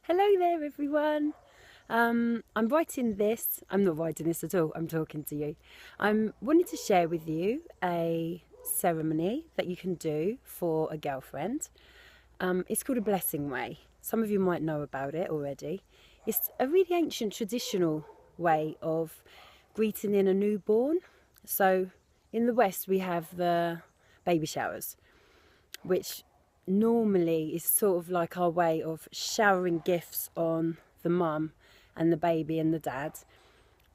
Hello there, everyone. I'm writing this. I'm not writing this at all. I'm talking to you. I'm wanting to share with you a ceremony that you can do for a girlfriend. It's called a Blessingway. Some of you might know about it already. It's a really ancient traditional way of greeting in a newborn. So in the West, we have the baby showers, which normally is sort of like our way of showering gifts on the mum and the baby and the dad,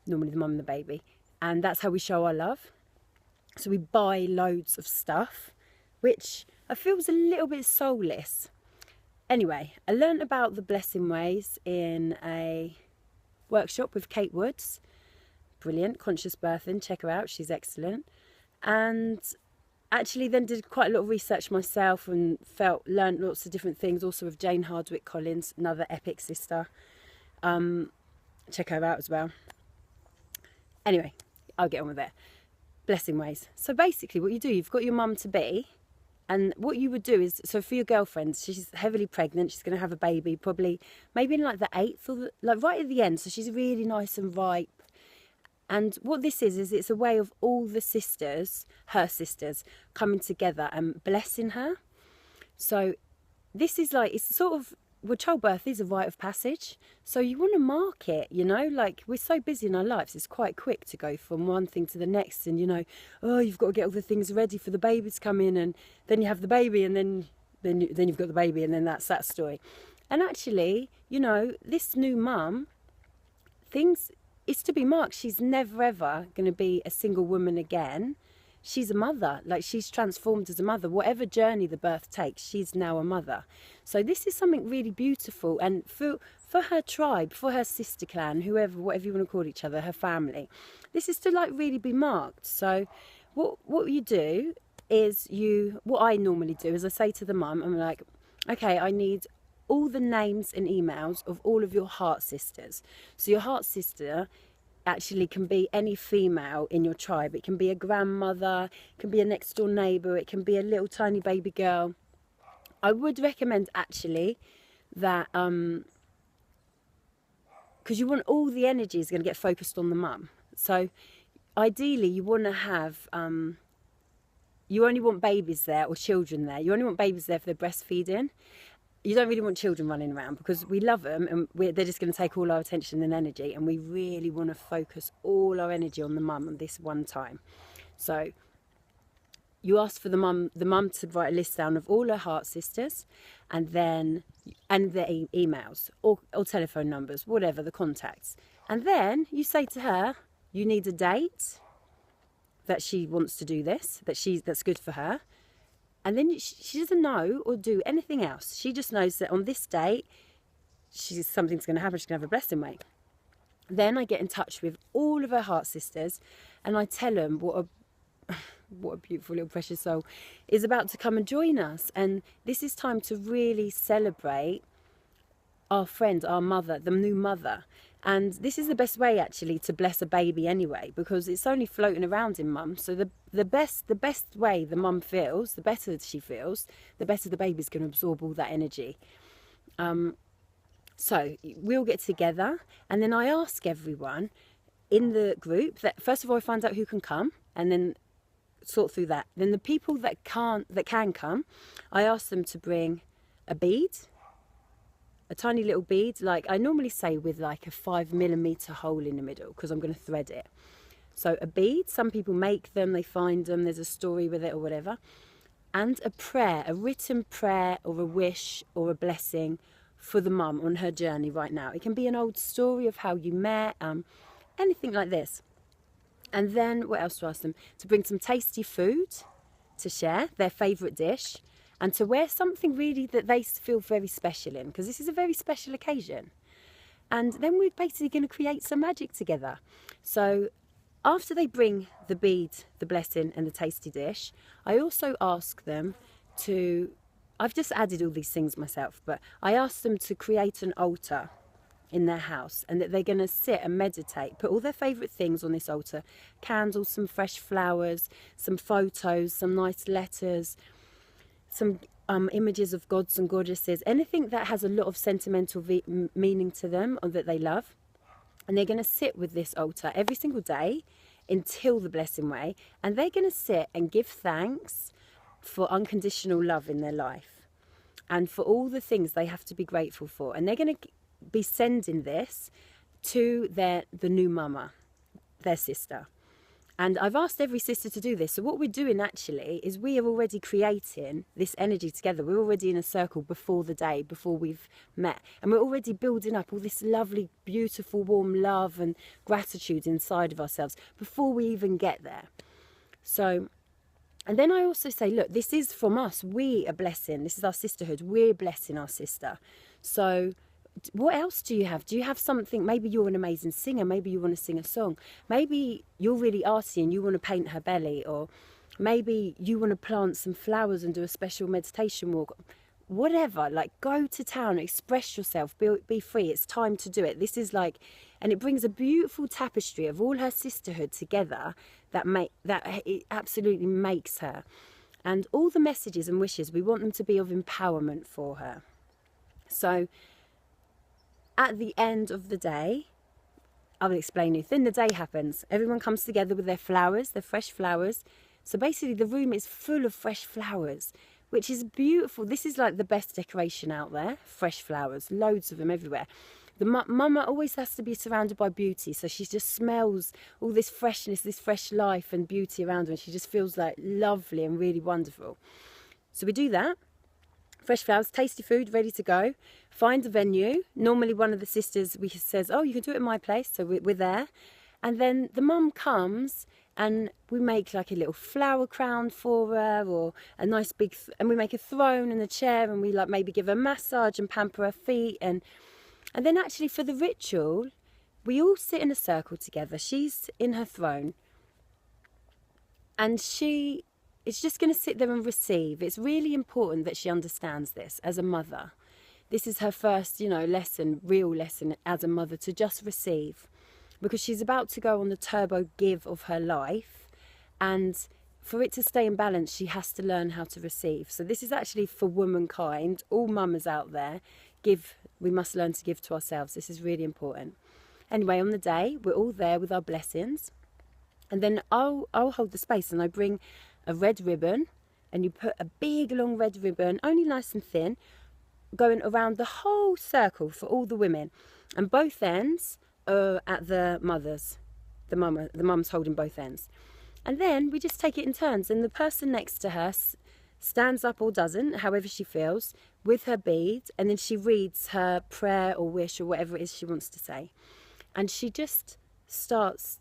normally the mum and the baby, and that's how we show our love. So we buy loads of stuff, which I feel is a little bit soulless. Anyway, I learnt about the blessing ways in a workshop with Kate Woods. Brilliant, conscious birthing, check her out, she's excellent. And actually then did quite a lot of research myself and learned lots of different things, also with Jane Hardwick Collins, another epic sister. Check her out as well. Anyway, I'll get on with it. Blessing ways. So basically what you do, you've got your mum to be, and what you would do is, so for your girlfriend, she's heavily pregnant, she's going to have a baby, probably maybe in like the 8th or like right at the end, so she's really nice and ripe. And what this is it's a way of all the sisters, her sisters, coming together and blessing her. So this is like, it's sort of, well, childbirth is a rite of passage. So you want to mark it, you know, like we're so busy in our lives, it's quite quick to go from one thing to the next. And, you know, oh, you've got to get all the things ready for the baby to come in, and then you have the baby, and then you've got the baby, and then that's that story. And actually, you know, this new mum, it's to be marked. She's never ever going to be a single woman again. She's a mother, like she's transformed as a mother. Whatever journey the birth takes, she's now a mother. So this is something really beautiful. And for her tribe, for her sister clan, whatever you want to call each other, her family, this is to like really be marked. So what you do is what I normally do is I say to the mum, I'm like, okay, I need all the names and emails of all of your heart sisters. So your heart sister actually can be any female in your tribe. It can be a grandmother, it can be a next door neighbour, it can be a little tiny baby girl. I would recommend actually that, because you want all the energy is going to get focused on the mum. So ideally you want to have, you only want babies there or children there. You only want babies there for their breastfeeding. You don't really want children running around because we love them and they're just going to take all our attention and energy, and we really want to focus all our energy on the mum on this one time. So you ask for the mum to write a list down of all her heart sisters, and their emails or telephone numbers, whatever the contacts. And then you say to her, you need a date that she wants to do this, that's good for her. And then she doesn't know or do anything else. She just knows that on this date, something's going to happen. She's going to have a blessing way. Then I get in touch with all of her heart sisters, and I tell them what a beautiful little precious soul is about to come and join us. And this is time to really celebrate our friend, our mother, the new mother. And this is the best way actually to bless a baby anyway, because it's only floating around in mum. So the best way the mum feels, the better she feels, the better the baby's going to absorb all that energy. So we'll get together, and then I ask everyone in the group that first of all I find out who can come, and then sort through that. Then the people that can come, I ask them to bring a bead. A tiny little bead, like I normally say with like a 5mm hole in the middle, because I'm going to thread it. So a bead, some people make them, they find them, there's a story with it or whatever. And a prayer, a written prayer or a wish or a blessing for the mum on her journey right now. It can be an old story of how you met, anything like this. And then what else to ask them? To bring some tasty food to share, their favourite dish. And to wear something really that they feel very special in, because this is a very special occasion. And then we're basically going to create some magic together. So after they bring the bead, the blessing and the tasty dish, I also ask them I've just added all these things myself, but I ask them to create an altar in their house, and that they're going to sit and meditate, put all their favourite things on this altar, candles, some fresh flowers, some photos, some nice letters, some images of gods and goddesses, anything that has a lot of sentimental meaning to them or that they love. And they're going to sit with this altar every single day until the blessing way. And they're going to sit and give thanks for unconditional love in their life and for all the things they have to be grateful for. And they're going to be sending this to the new mama, their sister. And I've asked every sister to do this. So what we're doing actually is we are already creating this energy together. We're already in a circle before the day, before we've met. And we're already building up all this lovely, beautiful, warm love and gratitude inside of ourselves before we even get there. So, and then I also say, look, this is from us. We are blessing. This is our sisterhood. We're blessing our sister. So what else do you have? Do you have something? Maybe you're an amazing singer. Maybe you want to sing a song. Maybe you're really arty and you want to paint her belly. Or maybe you want to plant some flowers and do a special meditation walk. Whatever, like go to town, express yourself, be free. It's time to do it. This is like, and it brings a beautiful tapestry of all her sisterhood together that it absolutely makes her. And all the messages and wishes, we want them to be of empowerment for her. So at the end of the day, I will explain you. Then the day happens. Everyone comes together with their flowers, their fresh flowers. So basically the room is full of fresh flowers, which is beautiful. This is like the best decoration out there. Fresh flowers, loads of them everywhere. The mama always has to be surrounded by beauty. So she just smells all this freshness, this fresh life and beauty around her. And she just feels like lovely and really wonderful. So we do that. Fresh flowers, tasty food, ready to go. Find a venue. Normally one of the sisters says, oh, you can do it in my place. So we're there. And then the mum comes and we make like a little flower crown for her, or a nice big, and we make a throne and a chair, and we like maybe give her a massage and pamper her feet. And then actually for the ritual, we all sit in a circle together. She's in her throne and she is just going to sit there and receive. It's really important that she understands this as a mother. This is her first, lesson, real lesson as a mother, to just receive. Because she's about to go on the turbo give of her life. And for it to stay in balance, she has to learn how to receive. So this is actually for womankind, all mamas out there. We must learn to give to ourselves. This is really important. Anyway, on the day, we're all there with our blessings. And then I'll hold the space and I bring a red ribbon, and you put a big long red ribbon, only nice and thin, going around the whole circle for all the women. And both ends are at the mothers. The mum's holding both ends. And then we just take it in turns, and the person next to her stands up or doesn't, however she feels, with her bead, and then she reads her prayer or wish or whatever it is she wants to say. And she just starts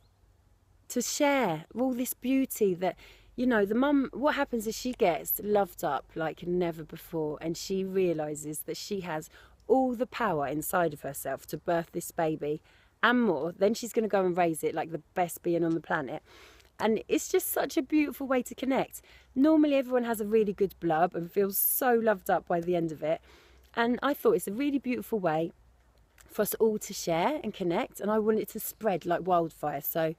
to share all this beauty that, the mum, what happens is she gets loved up like never before, and she realises that she has all the power inside of herself to birth this baby and more. Then she's going to go and raise it like the best being on the planet. And it's just such a beautiful way to connect. Normally everyone has a really good blub and feels so loved up by the end of it. And I thought it's a really beautiful way for us all to share and connect. And I want it to spread like wildfire. So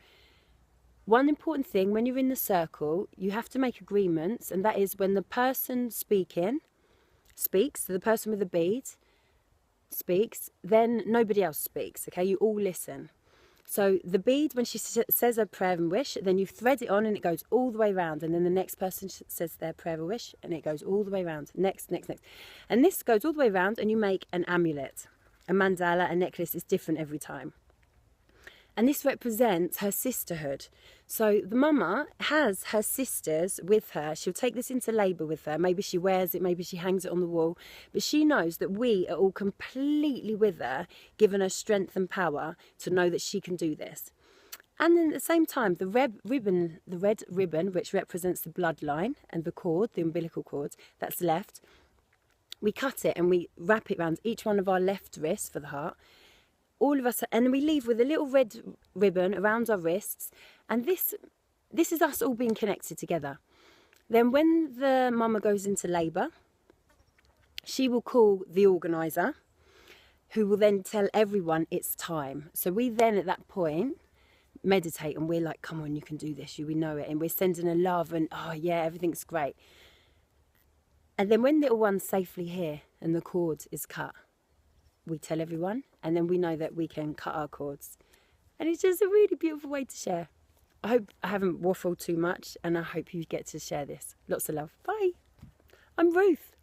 one important thing, when you're in the circle, you have to make agreements. And that is when the person speaks, so the person with the bead speaks, then nobody else speaks, okay? You all listen. So the bead, when she says her prayer and wish, then you thread it on and it goes all the way around. And then the next person says their prayer or wish and it goes all the way around. Next. And this goes all the way around and you make an amulet, a mandala, a necklace. Is different every time. And this represents her sisterhood. So the mama has her sisters with her. She'll take this into labour with her. Maybe she wears it, maybe she hangs it on the wall. But she knows that we are all completely with her, giving her strength and power to know that she can do this. And then at the same time, the red ribbon, which represents the bloodline and the cord, the umbilical cord that's left, we cut it and we wrap it around each one of our left wrists for the heart. All of us, and we leave with a little red ribbon around our wrists, and this is us all being connected together. Then when the mama goes into labour, she will call the organiser, who will then tell everyone it's time. So we then at that point meditate and we're like, come on, you can do this, we know it, and we're sending a love and, oh yeah, everything's great. And then at the same time, the red ribbon, which represents the bloodline and the cord, the umbilical cord that's left, we leave with a little red ribbon around our wrists, and all of us, and we leave with a little red ribbon around our wrists, and this is us all being connected together. Then when the mama goes into labour, she will call the organiser, who will then tell everyone it's time. So we then at that point meditate and we're like, come on, you can do this, we know it, and we're sending a love and, oh yeah, everything's great. And then when little one's safely here and the cord is cut, we tell everyone, and then we know that we can cut our cords. And it's just a really beautiful way to share. I hope I haven't waffled too much, and I hope you get to share this. Lots of love. Bye. I'm Ruth.